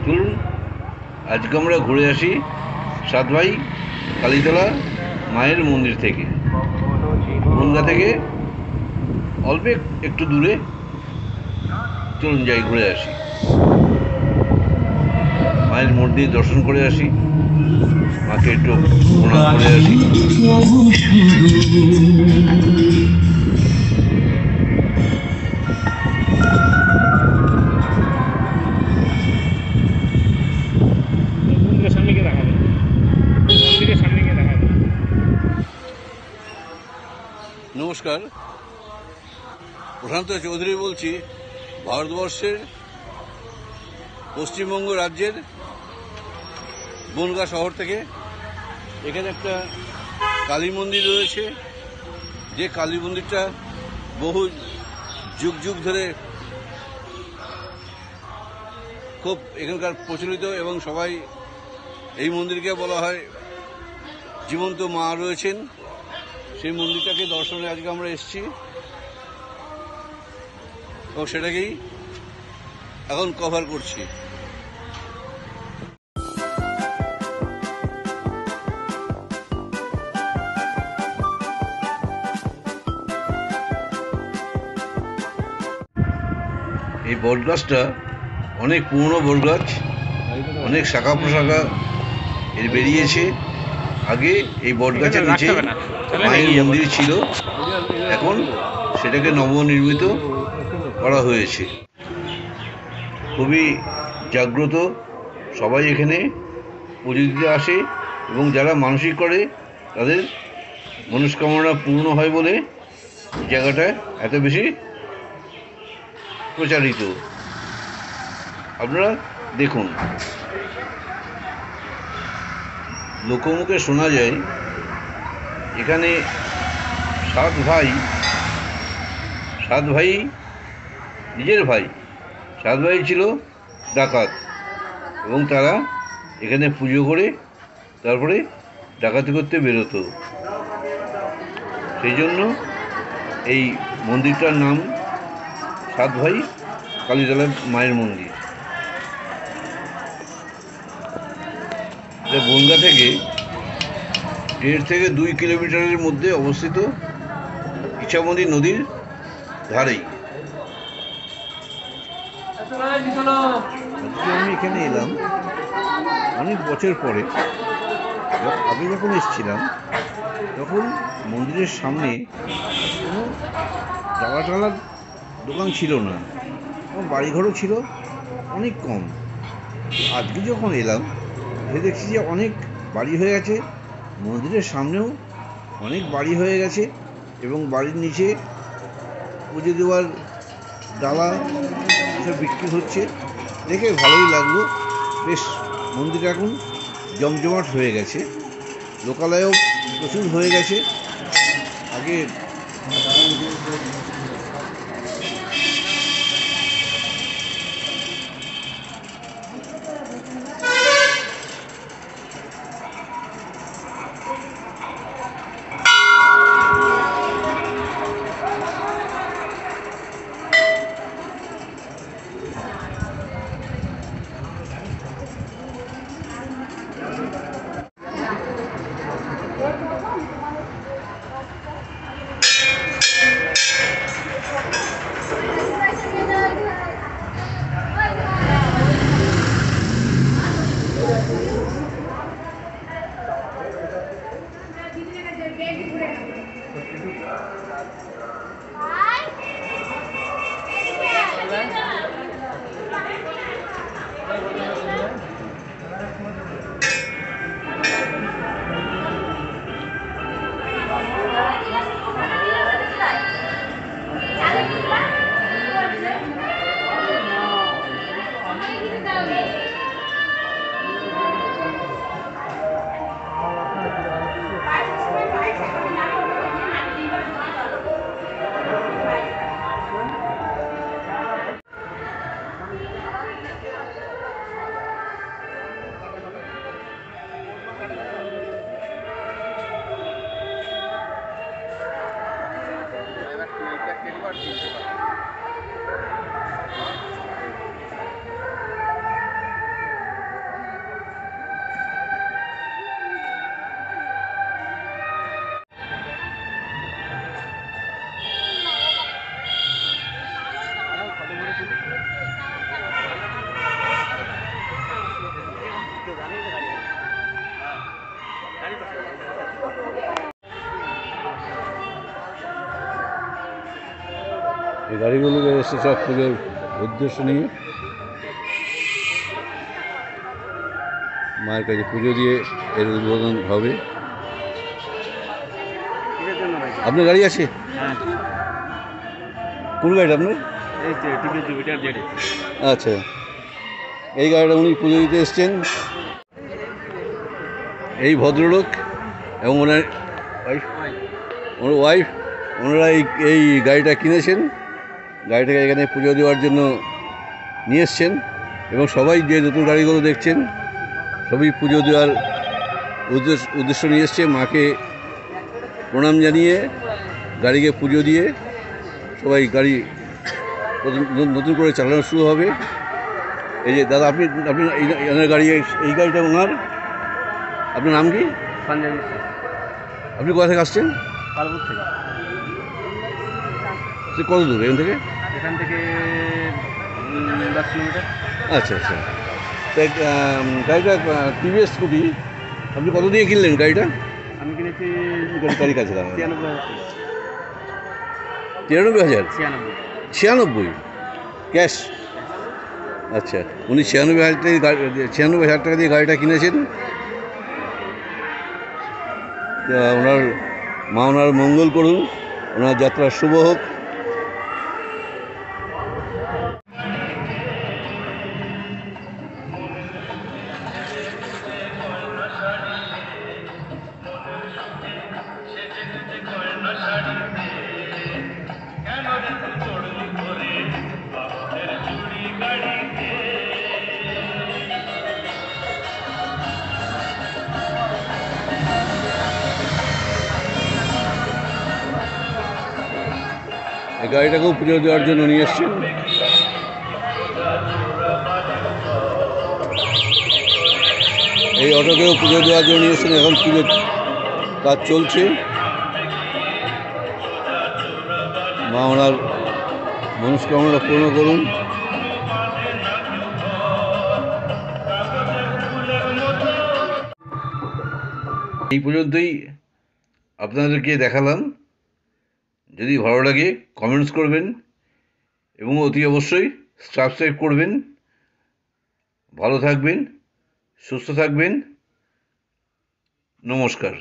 চলুন আজকে আমরা ঘুরে আসি সাতভাই কালীতলা মায়ের মন্দির থেকে। বনগা থেকে অল্প একটু দূরে। চলুন যাই, ঘুরে আসি, মায়ের মন্দির দর্শন করে আসি, মাকে একটু প্রণাম করে আসি। নমস্কার, প্রশান্ত চৌধুরী বলছি, ভারতবর্ষের পশ্চিমবঙ্গ রাজ্যের বনগাঁ শহর থেকে। এখানে একটা কালী মন্দির রয়েছে, যে কালী মন্দিরটা বহু যুগ যুগ ধরে খুব এখানকার প্রচলিত, এবং সবাই এই মন্দিরকে বলা হয় জীবন্ত মা রয়েছেন। সেই মন্দিরটাকে দর্শনে আজকে আমরা এসেছি, এবং সেটাকেই এখন কভার করছি। এই বটগাছটা অনেক পুরনো বটগাছ, অনেক শাখা প্রশাখা এর বেরিয়েছে। আগে এই বটগাছের নিচে মায়ের মন্দির ছিল, এখন সেটাকে নবনির্মিত করা হয়েছে। খুবই জাগ্রত, সবাই এখানে পুজো দিতে আসে, এবং যারা মানসিক করে তাদের মনস্কামনা পূর্ণ হয় বলে এই জায়গাটা এত বেশি প্রচারিত। আপনারা দেখুন, লোকমুখে শোনা যায় এখানে সাত ভাই নিজের ভাই, সাত ভাই ছিল ডাকাত, এবং তারা এখানে পুজো করে তারপরে ডাকাতি করতে বেরোতো। সেই জন্য এই মন্দিরটার নাম সাত ভাই কালীতলা মায়ের মন্দির। এটা বনগাঁ থেকে 1.5 থেকে 2 কিলোমিটারের মধ্যে অবস্থিত, ইছামতি নদীর ধারেই। আমি এখানে এলাম অনেক বছর পরে। আগে যখন এসেছিলাম তখন মন্দিরের সামনে কোনো টালার দোকান ছিল না, এবং বাড়িঘরও ছিল অনেক কম। আজকে যখন এলাম দেখছি যে অনেক বাড়ি হয়ে গেছে, মন্দিরের সামনেও অনেক বাড়ি হয়ে গেছে, এবং বাড়ির নিচে পুজো দেওয়ার ডালা এসব বিক্রি হচ্ছে। দেখে ভালোই লাগলো। বেশ, মন্দির এখন জমজমাট হয়ে গেছে, লোকালয়ও প্রচুর হয়ে গেছে। আগে এই গাড়িগুলো এসছে সব পুজোর উদ্দেশ্য নিয়ে মায়ের কাছে পুজো দিয়ে এর উদ্বোধন হবে। আপনার গাড়ি আছে? হ্যাঁ, কোন গাড়িটা আপনার? এই যে টিভি জুপিটার জেডে। আচ্ছা, এই গাড়িটা উনি পুজো দিতে এসছেন। এই ভদ্রলোক এবং ওনার ওয়াইফ ওনারা এই গাড়িটা কিনেছেন, গাড়িটাকে এখানে পুজো দেওয়ার জন্য নিয়ে এসছেন এবং সবাই যে নতুন গাড়িগুলো দেখছেন সবই পুজো দেওয়ার উদ্দেশ্য নিয়ে এসছে। মাকে প্রণাম জানিয়ে গাড়িকে পুজো দিয়ে সবাই গাড়ি নতুন করে চালানো শুরু হবে। এই যে দাদা, আপনি আপনি এনার গাড়ি, এই গাড়িটা ওনার। আপনার নাম কি? সঞ্জয় মিশ্র, আপনি কোথা থেকে আসছেন? পালপুর থেকে। সে কত দূর এখান থেকে? এখান থেকে 10 কিলোমিটার। আচ্ছা আচ্ছা, তাই গাড়িটা টিভিএস স্কুটি আপনি কত দিয়ে কিনলেন গাড়িটা? আমি কিনেছি গাড়ির কাছে দাঁড়ান। 93,000 93,000? 96 ক্যাশ? আচ্ছা, উনি 96,000 টাকা দিয়ে গাড়িটা কিনেছেন। তা ওনার মা ওনার মঙ্গল করুন, ওনার যাত্রা শুভ হোক। এই গাড়িটাকেও পুজো দেওয়ার জন্য নিয়ে এসছেন। এই অটোকেও পুজো দেওয়ার জন্য নিয়ে এসছেন। এখন পুজোর কাজ চলছে। মা ওনার মনস্কামনা পূর্ণ করুন। এই পর্যন্তই আপনাদেরকে দেখালাম। যদি ভালো লাগে কমেন্টস করবেন এবং অতি অবশ্যই সাবস্ক্রাইব করবেন। ভালো থাকবেন, সুস্থ থাকবেন। নমস্কার।